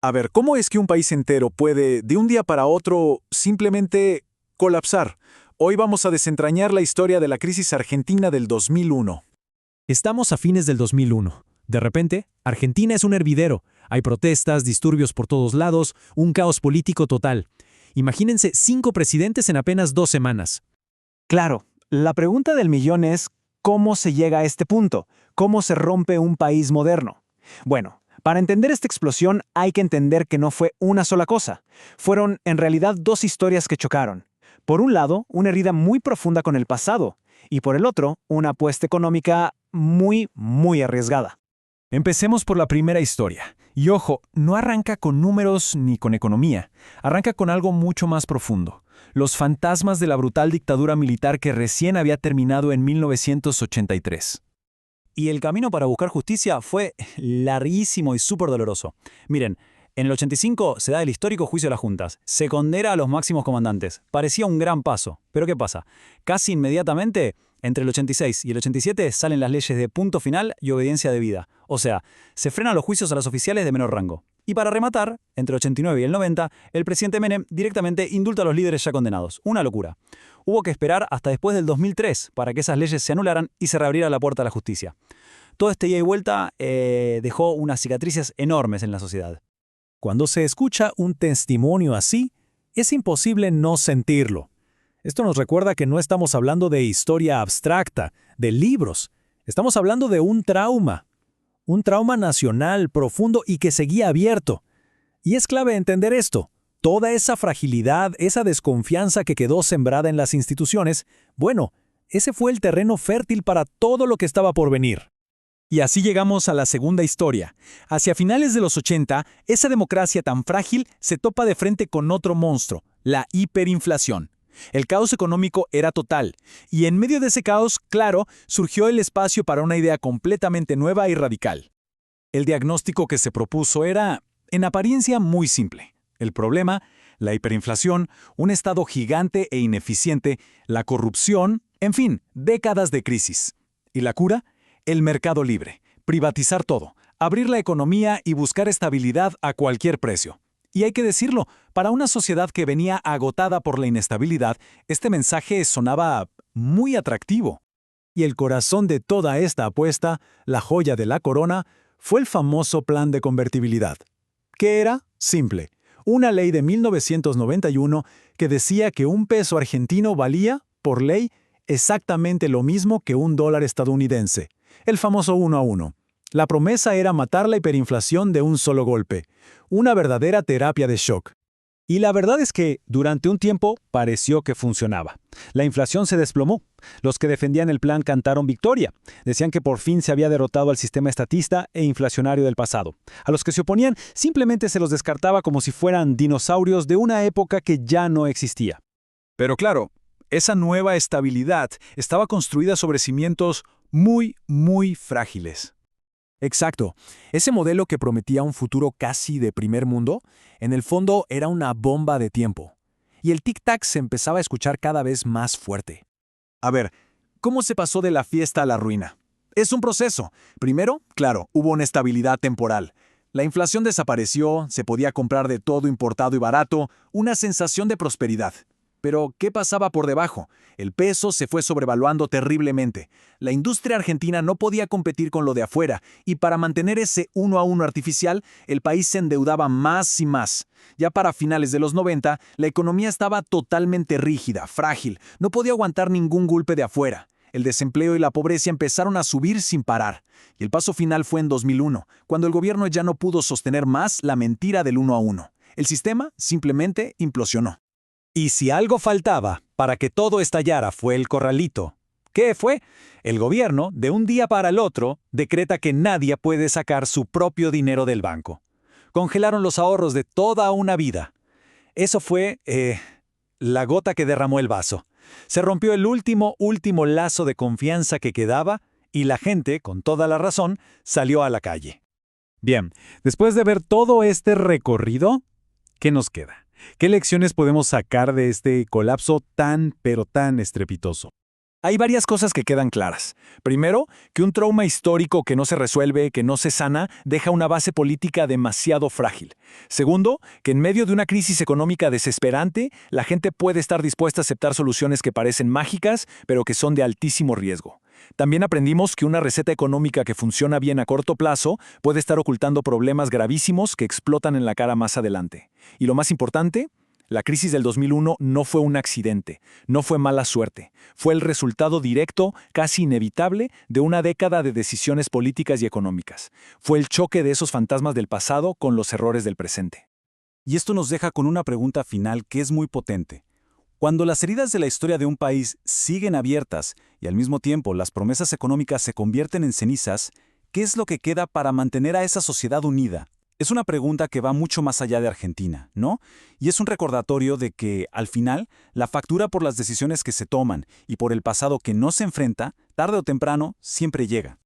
A ver, ¿cómo es que un país entero puede, de un día para otro, simplemente colapsar? Hoy vamos a desentrañar la historia de la crisis argentina del 2001. Estamos a fines del 2001. De repente, Argentina es un hervidero. Hay protestas, disturbios por todos lados, un caos político total. Imagínense 5 presidentes en apenas 2 semanas. Claro, la pregunta del millón es, ¿cómo se llega a este punto? ¿Cómo se rompe un país moderno? Bueno, para entender esta explosión hay que entender que no fue una sola cosa. Fueron, en realidad, dos historias que chocaron. Por un lado, una herida muy profunda con el pasado, y por el otro, una apuesta económica muy arriesgada. Empecemos por la primera historia. Y ojo, no arranca con números ni con economía. Arranca con algo mucho más profundo. Los fantasmas de la brutal dictadura militar que recién había terminado en 1983. Y el camino para buscar justicia fue larguísimo y súper doloroso. Miren, en el 85 se da el histórico juicio de las juntas. Se condena a los máximos comandantes. Parecía un gran paso. Pero ¿qué pasa? Casi inmediatamente, entre el 86 y el 87, salen las leyes de punto final y obediencia debida. O sea, se frenan los juicios a los oficiales de menor rango. Y para rematar, entre el 89 y el 90, el presidente Menem directamente indulta a los líderes ya condenados. Una locura. Hubo que esperar hasta después del 2003 para que esas leyes se anularan y se reabriera la puerta a la justicia. Todo este ida y vuelta dejó unas cicatrices enormes en la sociedad. Cuando se escucha un testimonio así, es imposible no sentirlo. Esto nos recuerda que no estamos hablando de historia abstracta, de libros. Estamos hablando de un trauma nacional profundo y que seguía abierto. Y es clave entender esto. Toda esa fragilidad, esa desconfianza que quedó sembrada en las instituciones, bueno, ese fue el terreno fértil para todo lo que estaba por venir. Y así llegamos a la segunda historia. Hacia finales de los 80, esa democracia tan frágil se topa de frente con otro monstruo, la hiperinflación. El caos económico era total, y en medio de ese caos, claro, surgió el espacio para una idea completamente nueva y radical. El diagnóstico que se propuso era, en apariencia, muy simple. El problema, la hiperinflación, un Estado gigante e ineficiente, la corrupción, en fin, décadas de crisis. ¿Y la cura? El mercado libre, privatizar todo, abrir la economía y buscar estabilidad a cualquier precio. Y hay que decirlo, para una sociedad que venía agotada por la inestabilidad, este mensaje sonaba muy atractivo. Y el corazón de toda esta apuesta, la joya de la corona, fue el famoso plan de convertibilidad. ¿Qué era? Simple. Una ley de 1991 que decía que un peso argentino valía, por ley, exactamente lo mismo que un dólar estadounidense. El famoso 1 a 1. La promesa era matar la hiperinflación de un solo golpe. Una verdadera terapia de shock. Y la verdad es que, durante un tiempo, pareció que funcionaba. La inflación se desplomó. Los que defendían el plan cantaron victoria. Decían que por fin se había derrotado al sistema estatista e inflacionario del pasado. A los que se oponían, simplemente se los descartaba como si fueran dinosaurios de una época que ya no existía. Pero claro, esa nueva estabilidad estaba construida sobre cimientos muy frágiles. Exacto. Ese modelo que prometía un futuro casi de primer mundo, en el fondo era una bomba de tiempo. Y el tic-tac se empezaba a escuchar cada vez más fuerte. A ver, ¿cómo se pasó de la fiesta a la ruina? Es un proceso. Primero, claro, hubo una estabilidad temporal. La inflación desapareció, se podía comprar de todo importado y barato, una sensación de prosperidad. Pero, ¿qué pasaba por debajo? El peso se fue sobrevaluando terriblemente. La industria argentina no podía competir con lo de afuera, y para mantener ese 1 a 1 artificial, el país se endeudaba más y más. Ya para finales de los 90, la economía estaba totalmente rígida, frágil, no podía aguantar ningún golpe de afuera. El desempleo y la pobreza empezaron a subir sin parar. Y el paso final fue en 2001, cuando el gobierno ya no pudo sostener más la mentira del 1 a 1. El sistema simplemente implosionó. Y si algo faltaba para que todo estallara fue el corralito. ¿Qué fue? El gobierno, de un día para el otro, decreta que nadie puede sacar su propio dinero del banco. Congelaron los ahorros de toda una vida. Eso fue, la gota que derramó el vaso. Se rompió el último lazo de confianza que quedaba y la gente, con toda la razón, salió a la calle. Bien, después de ver todo este recorrido, ¿qué nos queda? ¿Qué lecciones podemos sacar de este colapso tan, pero tan estrepitoso? Hay varias cosas que quedan claras. Primero, que un trauma histórico que no se resuelve, que no se sana, deja una base política demasiado frágil. Segundo, que en medio de una crisis económica desesperante, la gente puede estar dispuesta a aceptar soluciones que parecen mágicas, pero que son de altísimo riesgo. También aprendimos que una receta económica que funciona bien a corto plazo puede estar ocultando problemas gravísimos que explotan en la cara más adelante. Y lo más importante, la crisis del 2001 no fue un accidente, no fue mala suerte, fue el resultado directo, casi inevitable, de una década de decisiones políticas y económicas. Fue el choque de esos fantasmas del pasado con los errores del presente. Y esto nos deja con una pregunta final que es muy potente. Cuando las heridas de la historia de un país siguen abiertas y al mismo tiempo las promesas económicas se convierten en cenizas, ¿qué es lo que queda para mantener a esa sociedad unida? Es una pregunta que va mucho más allá de Argentina, ¿no? Y es un recordatorio de que, al final, la factura por las decisiones que se toman y por el pasado que no se enfrenta, tarde o temprano, siempre llega.